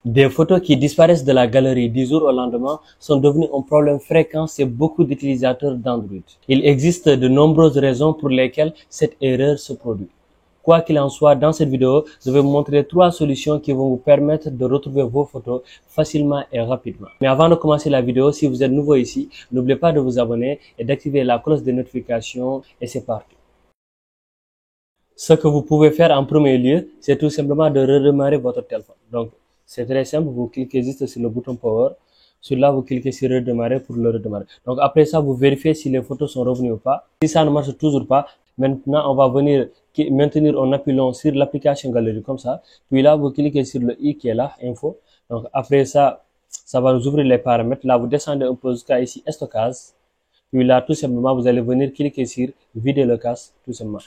Des photos qui disparaissent de la galerie du jour au lendemain sont devenues un problème fréquent chez beaucoup d'utilisateurs d'Android. Il existe de nombreuses raisons pour lesquelles cette erreur se produit. Quoi qu'il en soit, dans cette vidéo, je vais vous montrer 3 solutions qui vont vous permettre de retrouver vos photos facilement et rapidement. Mais avant de commencer la vidéo, si vous êtes nouveau ici, n'oubliez pas de vous abonner et d'activer la cloche de notification et c'est parti. Ce que vous pouvez faire en premier lieu, c'est tout simplement de redémarrer votre téléphone. Donc, c'est très simple, vous cliquez juste sur le bouton Power. Sur là, vous cliquez sur redémarrer pour le redémarrer. Donc, après ça, vous vérifiez si les photos sont revenues ou pas. Si ça ne marche toujours pas, maintenant, on va venir maintenir en appuyant sur l'application Galerie comme ça. Puis là, vous cliquez sur le i qui est là, info. Donc, après ça, ça va nous ouvrir les paramètres. Là, vous descendez un peu jusqu'à ici, stockage. Puis là, tout simplement, vous allez venir cliquer sur vider le cache, tout simplement.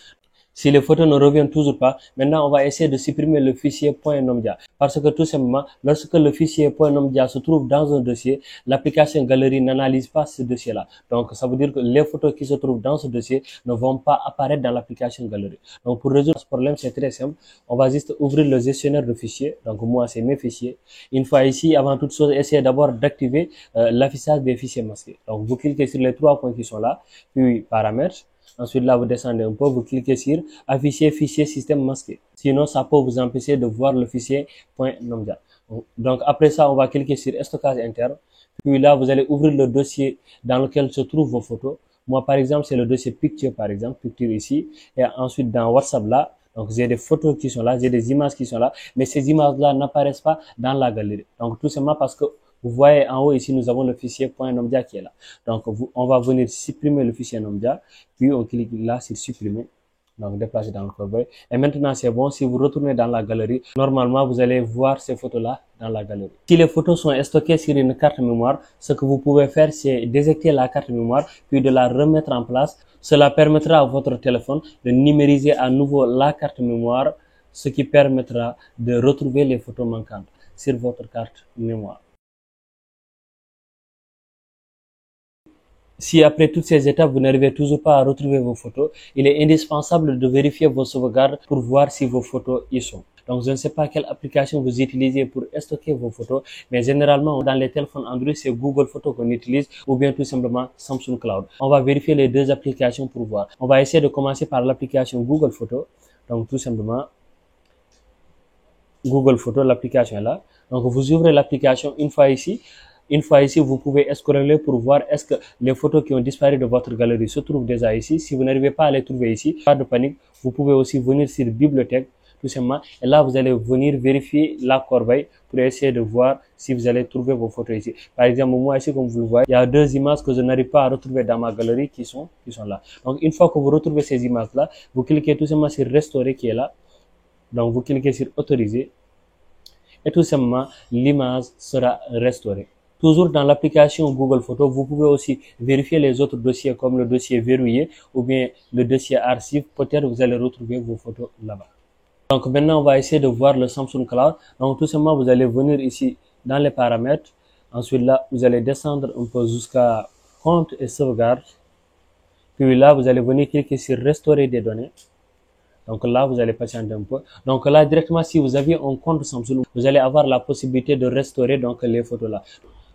Si les photos ne reviennent toujours pas, maintenant on va essayer de supprimer le fichier .nomdia. Parce que tout simplement, lorsque le fichier .nomdia se trouve dans un dossier, l'application Galerie n'analyse pas ce dossier-là. Donc ça veut dire que les photos qui se trouvent dans ce dossier ne vont pas apparaître dans l'application Galerie. Donc pour résoudre ce problème, c'est très simple. On va juste ouvrir le gestionnaire de fichiers. Donc moi, c'est mes fichiers. Une fois ici, avant toute chose, essayez d'abord d'activer l'affichage des fichiers masqués. Donc vous cliquez sur les 3 points qui sont là, puis paramètres. Ensuite, là, vous descendez un peu, vous cliquez sur afficher fichier système masqué. Sinon, ça peut vous empêcher de voir le fichier .nomdia. Donc, après ça, on va cliquer sur stockage interne. Puis là, vous allez ouvrir le dossier dans lequel se trouvent vos photos. Moi, par exemple, c'est le dossier picture, par exemple, picture ici. Et ensuite, dans WhatsApp, là, donc j'ai des photos qui sont là, j'ai des images qui sont là, mais ces images-là n'apparaissent pas dans la galerie. Donc, tout simplement parce que vous voyez en haut ici, nous avons le fichier .nomdia qui est là. Donc, on va venir supprimer le fichier nomdia, puis on clique là sur supprimer. Donc, déplacer dans le corbeil. Et maintenant, c'est bon. Si vous retournez dans la galerie, normalement, vous allez voir ces photos-là dans la galerie. Si les photos sont stockées sur une carte mémoire, ce que vous pouvez faire, c'est d'éjecter la carte mémoire, puis de la remettre en place. Cela permettra à votre téléphone de numériser à nouveau la carte mémoire, ce qui permettra de retrouver les photos manquantes sur votre carte mémoire. Si après toutes ces étapes, vous n'arrivez toujours pas à retrouver vos photos, il est indispensable de vérifier vos sauvegardes pour voir si vos photos y sont. Donc, je ne sais pas quelle application vous utilisez pour stocker vos photos, mais généralement, dans les téléphones Android, c'est Google Photos qu'on utilise ou bien tout simplement Samsung Cloud. On va vérifier les deux applications pour voir. On va essayer de commencer par l'application Google Photos. Donc, tout simplement, Google Photos, l'application est là. Donc, vous ouvrez l'application une fois ici. Une fois ici, vous pouvez scroller pour voir est-ce que les photos qui ont disparu de votre galerie se trouvent déjà ici. Si vous n'arrivez pas à les trouver ici, pas de panique. Vous pouvez aussi venir sur bibliothèque, tout simplement. Et là, vous allez venir vérifier la corbeille pour essayer de voir si vous allez trouver vos photos ici. Par exemple, moi ici, comme vous le voyez, il y a 2 images que je n'arrive pas à retrouver dans ma galerie qui sont là. Donc, une fois que vous retrouvez ces images-là, vous cliquez tout simplement sur restaurer qui est là. Donc, vous cliquez sur autoriser. Et tout simplement, l'image sera restaurée. Toujours dans l'application Google Photos, vous pouvez aussi vérifier les autres dossiers comme le dossier verrouillé ou bien le dossier archive. Peut-être vous allez retrouver vos photos là-bas. Donc maintenant, on va essayer de voir le Samsung Cloud. Donc tout simplement, vous allez venir ici dans les paramètres. Ensuite là, vous allez descendre un peu jusqu'à compte et sauvegarde. Puis là, vous allez venir cliquer sur restaurer des données. Donc là, vous allez patienter un peu. Donc là, directement, si vous aviez un compte Samsung, vous allez avoir la possibilité de restaurer donc les photos là.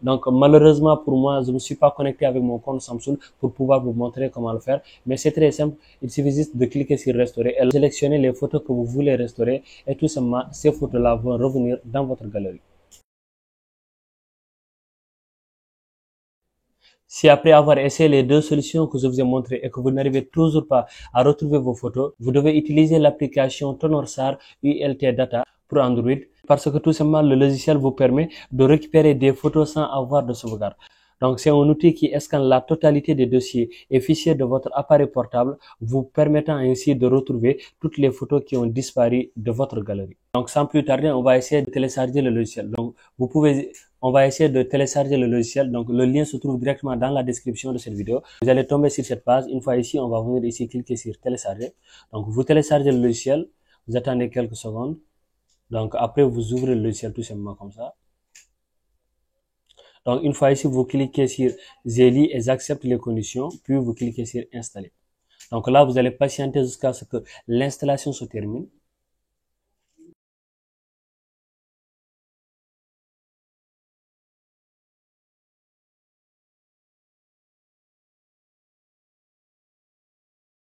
Donc malheureusement pour moi, je ne me suis pas connecté avec mon compte Samsung pour pouvoir vous montrer comment le faire. Mais c'est très simple. Il suffit juste de cliquer sur restaurer et sélectionner les photos que vous voulez restaurer. Et tout simplement, ces photos-là vont revenir dans votre galerie. Si après avoir essayé les 2 solutions que je vous ai montrées et que vous n'arrivez toujours pas à retrouver vos photos, vous devez utiliser l'application Tonorsar ULT Data pour Android parce que tout simplement le logiciel vous permet de récupérer des photos sans avoir de sauvegarde. Donc c'est un outil qui scanne la totalité des dossiers et fichiers de votre appareil portable, vous permettant ainsi de retrouver toutes les photos qui ont disparu de votre galerie. Donc sans plus tarder, on va essayer de télécharger le logiciel. Donc on va essayer de télécharger le logiciel. Donc le lien se trouve directement dans la description de cette vidéo. Vous allez tomber sur cette page. Une fois ici, on va venir ici cliquer sur télécharger. Donc vous téléchargez le logiciel, vous attendez quelques secondes. Donc après vous ouvrez le logiciel tout simplement comme ça. Donc une fois ici, vous cliquez sur j'ai lu et j'accepte les conditions, puis vous cliquez sur installer. Donc là, vous allez patienter jusqu'à ce que l'installation se termine.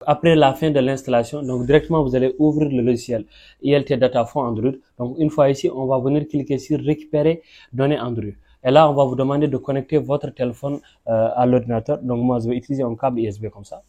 Après la fin de l'installation, donc directement vous allez ouvrir le logiciel ILT Data for Android. Donc une fois ici, on va venir cliquer sur récupérer données Android. Et là, on va vous demander de connecter votre téléphone à l'ordinateur. Donc moi, je vais utiliser un câble USB comme ça.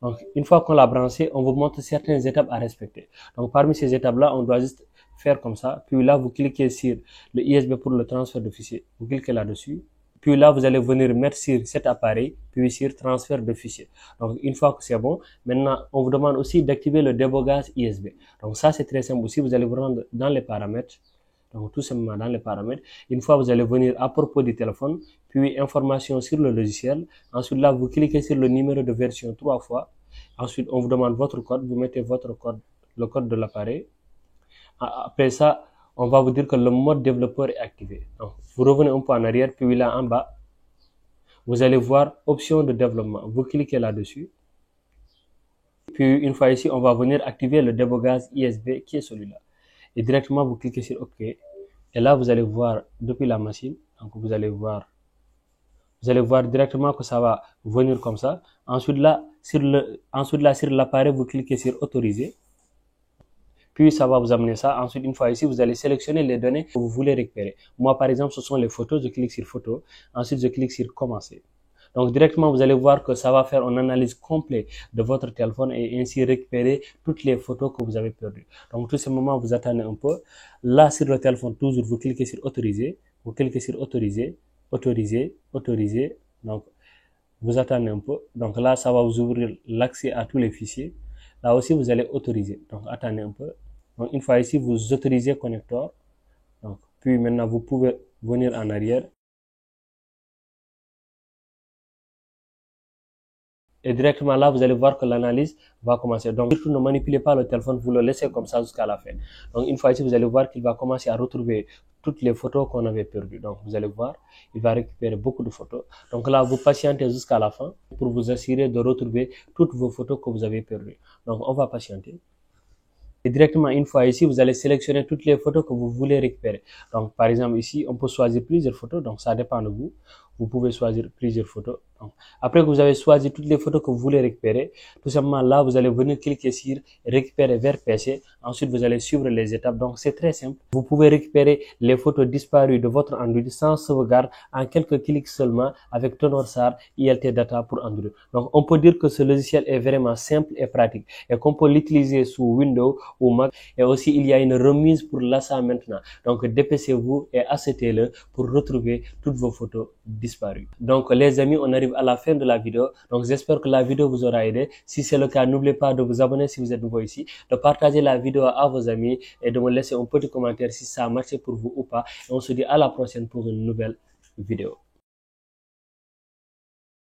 Donc une fois qu'on l'a branché, on vous montre certaines étapes à respecter. Donc parmi ces étapes-là, on doit juste faire comme ça. Puis là, vous cliquez sur le USB pour le transfert de fichiers. Vous cliquez là-dessus. Puis là, vous allez venir mettre sur cet appareil, puis sur transfert de fichiers. Donc, une fois que c'est bon, maintenant, on vous demande aussi d'activer le débogage ISB. Donc, ça, c'est très simple aussi. Vous allez vous rendre dans les paramètres. Donc, tout simplement dans les paramètres. Une fois, vous allez venir à propos du téléphone, puis information sur le logiciel. Ensuite, là, vous cliquez sur le numéro de version 3 fois. Ensuite, on vous demande votre code. Vous mettez votre code, le code de l'appareil. Après ça, on va vous dire que le mode développeur est activé. Donc, vous revenez un peu en arrière, puis là en bas, vous allez voir option de développement. Vous cliquez là-dessus. Puis une fois ici, on va venir activer le débogage ISB qui est celui-là. Et directement, vous cliquez sur OK. Et là, vous allez voir depuis la machine. Donc, vous allez voir directement que ça va venir comme ça. Ensuite là, sur l'appareil, vous cliquez sur autoriser. Puis ça va vous amener ça. Ensuite, une fois ici, vous allez sélectionner les données que vous voulez récupérer. Moi, par exemple, ce sont les photos. Je clique sur photo. Ensuite, je clique sur commencer. Donc, directement, vous allez voir que ça va faire une analyse complète de votre téléphone et ainsi récupérer toutes les photos que vous avez perdues. Donc, tout ce moment, vous attendez un peu. Là, sur le téléphone, toujours, vous cliquez sur autoriser. Vous cliquez sur autoriser, autoriser, autoriser. Donc, vous attendez un peu. Donc là, ça va vous ouvrir l'accès à tous les fichiers. Là aussi, vous allez autoriser. Donc, attendez un peu. Donc, une fois ici, vous autorisez connecteur. Donc, puis maintenant, vous pouvez venir en arrière. Et directement là, vous allez voir que l'analyse va commencer. Donc, surtout ne manipulez pas le téléphone, vous le laissez comme ça jusqu'à la fin. Donc, une fois ici, vous allez voir qu'il va commencer à retrouver toutes les photos qu'on avait perdues. Donc, vous allez voir, il va récupérer beaucoup de photos. Donc là, vous patientez jusqu'à la fin pour vous assurer de retrouver toutes vos photos que vous avez perdues. Donc, on va patienter. Et directement, une fois ici, vous allez sélectionner toutes les photos que vous voulez récupérer. Donc, par exemple, ici, on peut choisir plusieurs photos. Donc, ça dépend de vous. Vous pouvez choisir plusieurs photos. Donc, après que vous avez choisi toutes les photos que vous voulez récupérer, tout simplement là, vous allez venir cliquer sur récupérer vers PC. Ensuite, vous allez suivre les étapes. Donc, c'est très simple. Vous pouvez récupérer les photos disparues de votre Android sans sauvegarde en quelques clics seulement avec Tonorsar ILT Data pour Android. Donc, on peut dire que ce logiciel est vraiment simple et pratique et qu'on peut l'utiliser sous Windows ou Mac. Et aussi, il y a une remise pour l'achat maintenant. Donc, dépêchez-vous et achetez-le pour retrouver toutes vos photos disparues. Donc, les amis, on arrive à la fin de la vidéo. Donc, j'espère que la vidéo vous aura aidé. Si c'est le cas, n'oubliez pas de vous abonner si vous êtes nouveau ici, de partager la vidéo à vos amis et de me laisser un petit commentaire si ça a marché pour vous ou pas. Et on se dit à la prochaine pour une nouvelle vidéo.